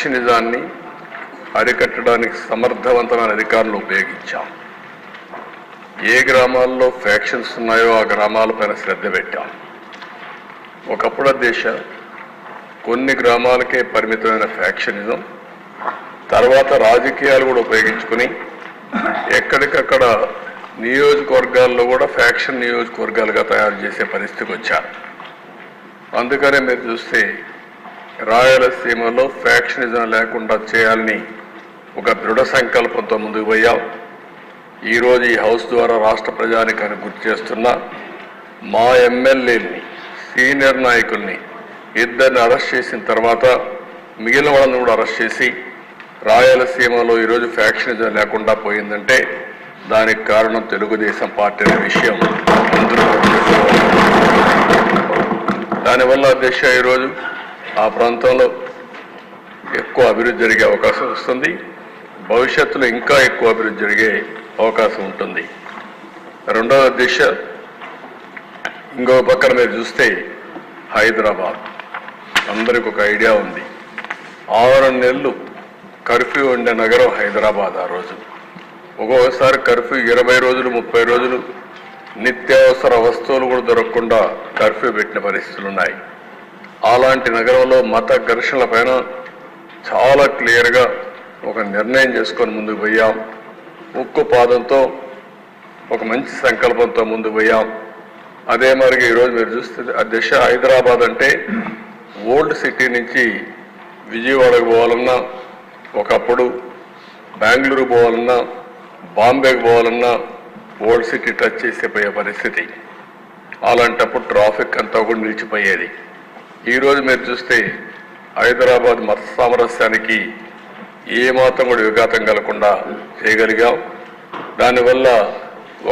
ఫ్యాక్షనిజాన్ని అరికట్టడానికి సమర్థవంతమైన అధికారులు ఉపయోగించాం. ఏ గ్రామాల్లో ఫ్యాక్షన్స్ ఉన్నాయో ఆ గ్రామాలపైన శ్రద్ధ పెట్టాం. ఒకప్పుడు దేశ కొన్ని గ్రామాలకే పరిమితమైన ఫ్యాక్షనిజం తర్వాత రాజకీయాలు కూడా ఉపయోగించుకుని ఎక్కడికక్కడ నియోజకవర్గాల్లో కూడా ఫ్యాక్షన్ నియోజకవర్గాలుగా తయారు చేసే పరిస్థితికి వచ్చారు. అందుకనే మీరు చూస్తే రాయలసీమలో ఫ్యాక్షనిజం లేకుండా చేయాలని ఒక దృఢ సంకల్పంతో ముందుకు పోయాం. ఈరోజు ఈ హౌస్ ద్వారా రాష్ట్ర ప్రజానికాన్ని గుర్తు చేస్తున్నా, మా ఎమ్మెల్యేని సీనియర్ నాయకుల్ని ఇద్దరిని అరెస్ట్ చేసిన తర్వాత మిగిలిన వాళ్ళని కూడా అరెస్ట్ చేసి రాయలసీమలో ఈరోజు ఫ్యాక్షనిజం లేకుండా పోయిందంటే దానికి కారణం తెలుగుదేశం పార్టీ అనే విషయం అందరూ. దానివల్ల దేశ ఈరోజు ఆ ప్రాంతంలో ఎక్కువ అభివృద్ధి జరిగే అవకాశం వస్తుంది. భవిష్యత్తులో ఇంకా ఎక్కువ అభివృద్ధి జరిగే అవకాశం ఉంటుంది. రెండవ దిశ ఇంకో పక్కన మీరు చూస్తే హైదరాబాద్ అందరికి ఒక ఐడియా ఉంది. 6 నెలలు కర్ఫ్యూ ఉండే నగరం హైదరాబాద్. ఆ రోజు ఒక్కొక్కసారి కర్ఫ్యూ 20 రోజులు 30 రోజులు నిత్యావసర వస్తువులు కూడా దొరకకుండా కర్ఫ్యూ పెట్టిన పరిస్థితులు ఉన్నాయి. అలాంటి నగరంలో మత ఘర్షణల పైన చాలా క్లియర్గా ఒక నిర్ణయం చేసుకొని ముందుకు పోయాం. ఉక్కు పాదంతో ఒక మంచి సంకల్పంతో ముందుకు పోయాం. అదే మరి ఈరోజు మీరు చూస్తే ఆ దిశ హైదరాబాద్ అంటే ఓల్డ్ సిటీ నుంచి విజయవాడకు పోవాలన్నా, ఒకప్పుడు బెంగళూరు పోవాలన్నా, బాంబేకి పోవాలన్నా ఓల్డ్ సిటీ టచ్ చేసే పోయే పరిస్థితి. అలాంటప్పుడు ట్రాఫిక్ అంతా కూడా నిలిచిపోయేది. ఈరోజు మీరు చూస్తే హైదరాబాద్ మత సామరస్యానికి ఏమాత్రం కూడా విఘాతం కలగకుండా చేయగలిగాం. దానివల్ల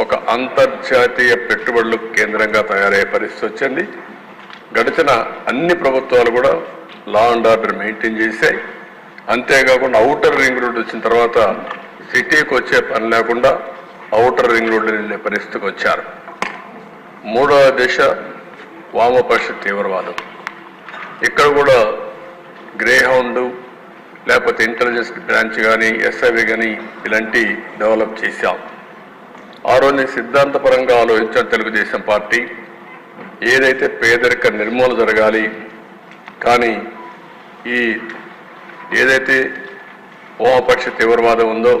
ఒక అంతర్జాతీయ పెట్టుబడులకు కేంద్రంగా తయారయ్యే పరిస్థితి వచ్చింది. గడిచిన అన్ని ప్రభుత్వాలు కూడా లా అండ్ ఆర్డర్ మెయింటైన్ చేశాయి. అంతేకాకుండా ఔటర్ రింగ్ రోడ్ వచ్చిన తర్వాత సిటీకి వచ్చే పని లేకుండా ఔటర్ రింగ్ రోడ్డు వెళ్ళే పరిస్థితికి వచ్చారు. మూడవ దిశ వామపక్ష తీవ్రవాదం. ఇక్కడ కూడా గ్రే హౌండ్ లేకపోతే ఇంటెలిజెన్స్ బ్రాంచ్ కానీ ఎస్ఐవి కానీ ఇలాంటి డెవలప్ చేశాం. ఆ రోజు సిద్ధాంతపరంగా ఆలోచించిన తెలుగుదేశం పార్టీ ఏదైతే పేదరిక నిర్మూలన జరగాలి, కానీ ఈ ఏదైతే వామపక్ష తీవ్రవాదం ఉందో,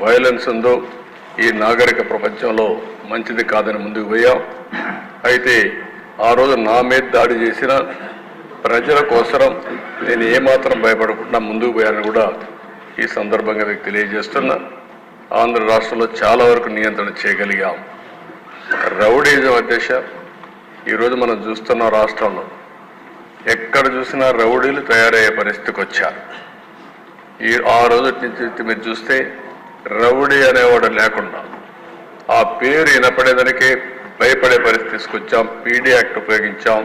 వైలెన్స్ ఉందో ఈ నాగరిక ప్రపంచంలో మంచిది కాదని ముందుకు పోయాం. అయితే ఆ రోజు నా మీద దాడి చేసిన ప్రజల కోసరం నేను ఏమాత్రం భయపడకుండా ముందుకు పోయానని కూడా ఈ సందర్భంగా మీకు తెలియజేస్తున్నా. ఆంధ్ర రాష్ట్రంలో చాలా వరకు నియంత్రణ చేయగలిగాం. రౌడీజం అధ్యక్ష ఈరోజు మనం చూస్తున్న రాష్ట్రంలో ఎక్కడ చూసినా రౌడీలు తయారయ్యే పరిస్థితికి వచ్చారు. ఆ రోజు నుంచి మీరు చూస్తే రౌడీ అనేవాడు లేకుండా ఆ పేరు వినపడేదానికే భయపడే పరిస్థితి తీసుకొచ్చాం. PD act ఉపయోగించాం.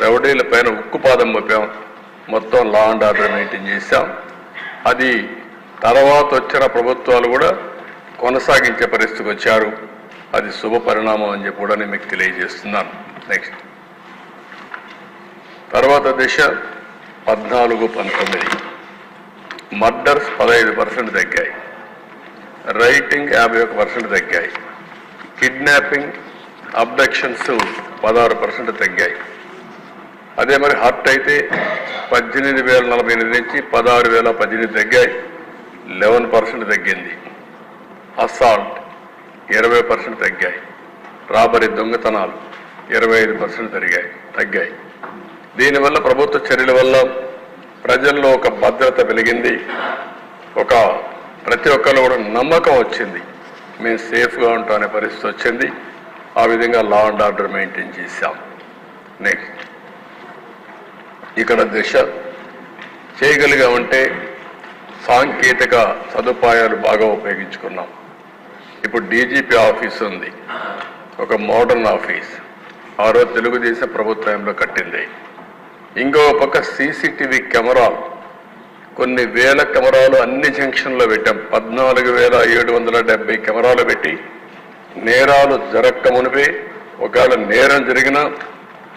రౌడీల పైన ఉక్కుపాదం మోపాం. మొత్తం లా అండ్ ఆర్డర్ మెయింటైన్ చేశాం. అది తర్వాత వచ్చిన ప్రభుత్వాలు కూడా కొనసాగించే పరిస్థితికి వచ్చారు. అది శుభ పరిణామం అని చెప్పి కూడా నేను మీకు తెలియజేస్తున్నాను. నెక్స్ట్ తర్వాత దిశ 14-19 మర్డర్స్ 15% తగ్గాయి. రైటింగ్ 51% తగ్గాయి. కిడ్నాపింగ్ అబ్డక్షన్స్ 16% తగ్గాయి. అదే మరి హర్ట్ అయితే 18,048 నుంచి 16,018 తగ్గాయి. 11% తగ్గింది. అసాల్ట్ 20% తగ్గాయి. రాబరీ దొంగతనాలు 25% తగ్గాయి. దీనివల్ల ప్రభుత్వ చర్యల వల్ల ప్రజల్లో ఒక భద్రత వెలిగింది. ప్రతి ఒక్కరు కూడా నమ్మకం వచ్చింది, మేము సేఫ్గా ఉంటామనే పరిస్థితి వచ్చింది. ఆ విధంగా లా అండ్ ఆర్డర్ మెయింటైన్ చేశాం. నెక్స్ట్ ఇక్కడ దిశ చేయగలిగామంటే సాంకేతిక సదుపాయాలు బాగా ఉపయోగించుకున్నాం. ఇప్పుడు డీజీపీ ఆఫీస్ ఉంది, ఒక మోడర్న్ ఆఫీస్. ఆ రోజు తెలుగుదేశం ప్రభుత్వంలో కట్టింది. ఇంకో పక్క సీసీటీవీ కెమెరాలు, కొన్ని వేల కెమెరాలు అన్ని జంక్షన్లో పెట్టాం. 14,770 కెమెరాలు పెట్టి నేరాలు జరగక మునిపే ఒకవేళ నేరం జరిగినా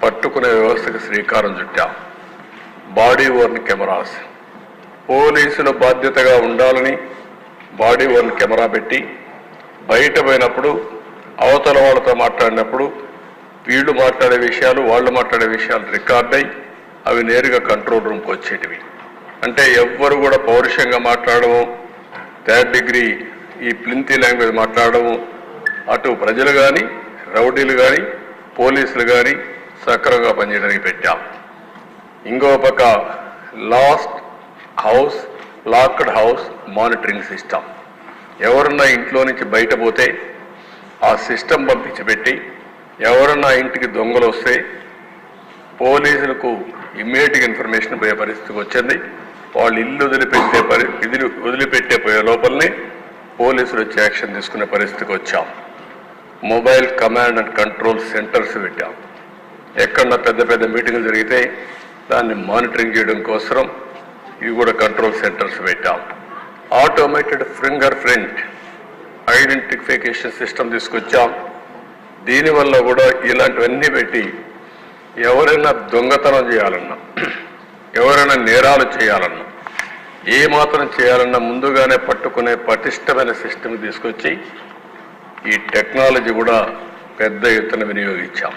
పట్టుకునే వ్యవస్థకు శ్రీకారం చుట్టాం. బాడీ ఓర్న్ కెమెరాస్ పోలీసులు బాధ్యతగా ఉండాలని బాడీ వన్ కెమెరా పెట్టి బయట పోయినప్పుడు అవతల వాళ్ళతో మాట్లాడినప్పుడు వీళ్ళు మాట్లాడే విషయాలు వాళ్ళు మాట్లాడే విషయాలు రికార్డ్ అయ్యి అవి నేరుగా కంట్రోల్ రూమ్కి వచ్చేటివి. అంటే ఎవ్వరు కూడా పౌరుషంగా మాట్లాడము, థర్డ్ డిగ్రీ ఈ ప్లింతీ లాంగ్వేజ్ మాట్లాడము అటు ప్రజలు కానీ రౌడీలు కానీ పోలీసులు కానీ సక్రమంగా పనిచేయడానికి పెట్టాం. ఇంకో పక్క లాక్డ్ హౌస్ మానిటరింగ్ సిస్టమ్. ఎవరన్నా ఇంట్లో నుంచి బయట పోతే ఆ సిస్టమ్ పంపించి పెట్టి ఎవరన్నా ఇంటికి దొంగలు వస్తే పోలీసులకు ఇమ్మీడియట్గా ఇన్ఫర్మేషన్ పోయే పరిస్థితికి వచ్చింది. వాళ్ళు ఇల్లు వదిలిపెట్టే పోయే లోపలనే పోలీసులు వచ్చి యాక్షన్ తీసుకునే పరిస్థితికి వచ్చాం. Mobile command and control centres పెట్టాం. ఎక్కడన్నా పెద్ద పెద్ద మీటింగ్లు జరిగితే దాన్ని మానిటరింగ్ చేయడం కోసం ఇవి కూడా కంట్రోల్ సెంటర్స్ పెట్టాం. Automated finger print identification system తీసుకొచ్చాం. దీనివల్ల కూడా ఇలాంటివన్నీ పెట్టి ఎవరైనా దొంగతనం చేయాలన్నా ఎవరైనా నేరాలు చేయాలన్నా ఏ మాత్రం చేయాలన్నా ముందుగానే పట్టుకునే పటిష్టమైన సిస్టమ్ తీసుకొచ్చి ఈ టెక్నాలజీ కూడా పెద్ద ఎత్తున వినియోగించాం.